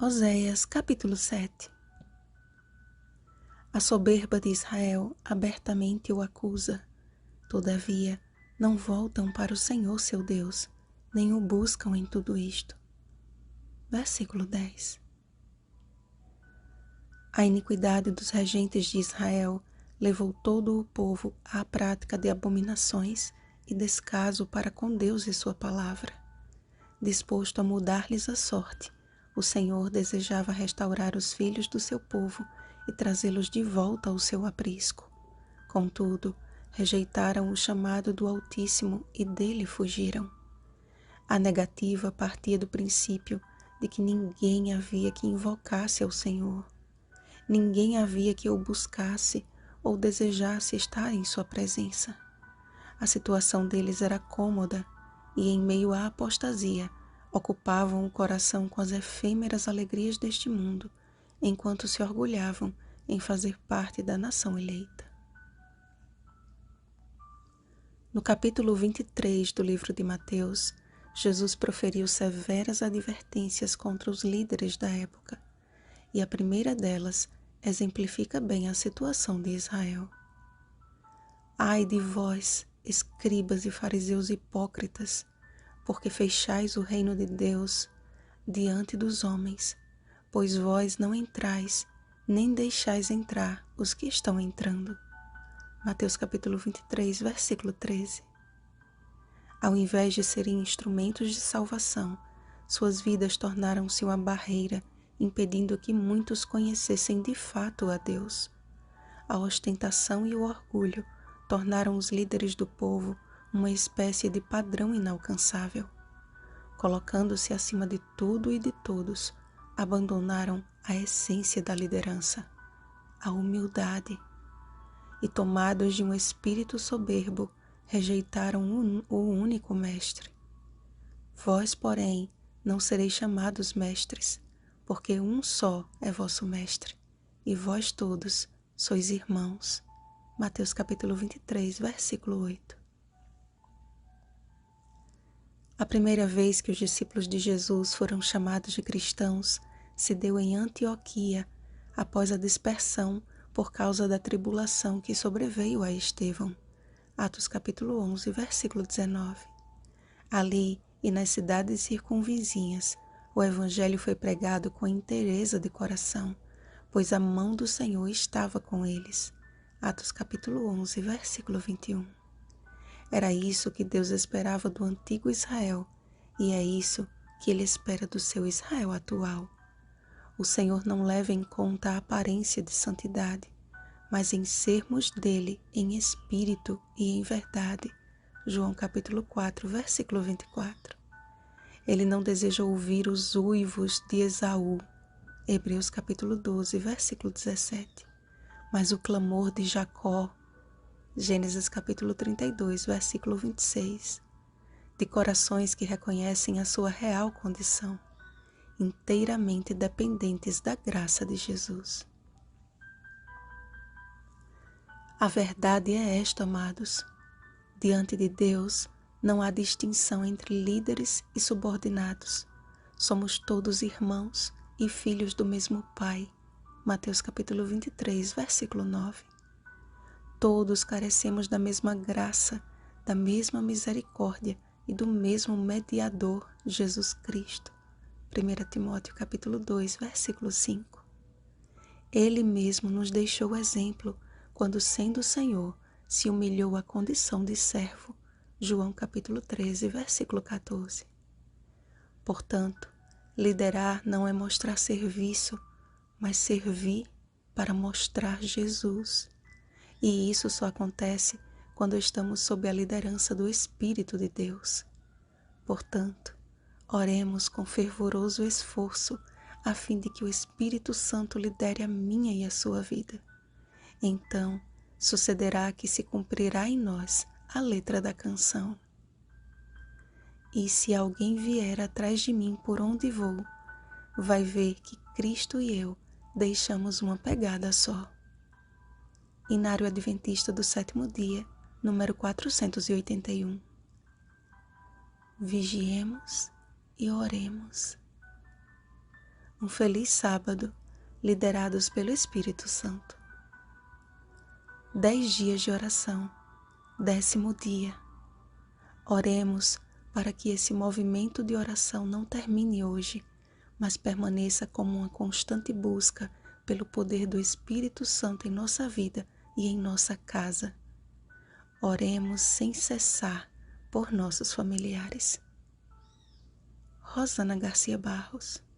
Oséias capítulo 7. A soberba de Israel abertamente o acusa. Todavia, não voltam para o Senhor seu Deus, nem o buscam em tudo isto. Versículo 10. A iniquidade dos regentes de Israel levou todo o povo à prática de abominações e descaso para com Deus e sua palavra. Disposto a mudar-lhes a sorte, o Senhor desejava restaurar os filhos do seu povo e trazê-los de volta ao seu aprisco. Contudo, rejeitaram o chamado do Altíssimo e dele fugiram. A negativa partia do princípio de que ninguém havia que invocasse ao Senhor. Ninguém havia que o buscasse ou desejasse estar em sua presença. A situação deles era cômoda e, em meio à apostasia, ocupavam o coração com as efêmeras alegrias deste mundo, enquanto se orgulhavam em fazer parte da nação eleita. No capítulo 23 do livro de Mateus, Jesus proferiu severas advertências contra os líderes da época, e a primeira delas exemplifica bem a situação de Israel. Ai de vós, escribas e fariseus hipócritas, porque fechais o reino de Deus diante dos homens, pois vós não entrais, nem deixais entrar os que estão entrando. Mateus capítulo 23, versículo 13. Ao invés de serem instrumentos de salvação, suas vidas tornaram-se uma barreira, impedindo que muitos conhecessem de fato a Deus. A ostentação e o orgulho tornaram os líderes do povo uma espécie de padrão inalcançável. Colocando-se acima de tudo e de todos, abandonaram a essência da liderança, a humildade, e tomados de um espírito soberbo, rejeitaram o único mestre. Vós, porém, não sereis chamados mestres, porque um só é vosso mestre, e vós todos sois irmãos. Mateus capítulo 23, versículo 8. A primeira vez que os discípulos de Jesus foram chamados de cristãos se deu em Antioquia, após a dispersão por causa da tribulação que sobreveio a Estevão. Atos capítulo 11, versículo 19. Ali e nas cidades circunvizinhas, o evangelho foi pregado com inteireza de coração, pois a mão do Senhor estava com eles. Atos capítulo 11, versículo 21. Era isso que Deus esperava do antigo Israel, e é isso que Ele espera do seu Israel atual. O Senhor não leva em conta a aparência de santidade, mas em sermos dele em espírito e em verdade. João capítulo 4, versículo 24. Ele não deseja ouvir os uivos de Esaú. Hebreus capítulo 12, versículo 17. Mas o clamor de Jacó. Gênesis capítulo 32, versículo 26, de corações que reconhecem a sua real condição, inteiramente dependentes da graça de Jesus. A verdade é esta, amados. Diante de Deus, não há distinção entre líderes e subordinados. Somos todos irmãos e filhos do mesmo Pai. Mateus capítulo 23, versículo 9. Todos carecemos da mesma graça, da mesma misericórdia e do mesmo mediador, Jesus Cristo. 1 Timóteo capítulo 2, versículo 5. Ele mesmo nos deixou exemplo quando, sendo Senhor, se humilhou à condição de servo. João capítulo 13, versículo 14. Portanto, liderar não é mostrar serviço, mas servir para mostrar Jesus. E isso só acontece quando estamos sob a liderança do Espírito de Deus. Portanto, oremos com fervoroso esforço a fim de que o Espírito Santo lidere a minha e a sua vida. Então, sucederá que se cumprirá em nós a letra da canção. E se alguém vier atrás de mim por onde vou, vai ver que Cristo e eu deixamos uma pegada só. Inário Adventista do Sétimo Dia, número 481. Vigiemos e oremos. Um feliz sábado, liderados pelo Espírito Santo. 10 dias de oração, 10º dia. Oremos para que esse movimento de oração não termine hoje, mas permaneça como uma constante busca pelo poder do Espírito Santo em nossa vida e em nossa casa. Oremos sem cessar por nossos familiares. Rosana Garcia Barros.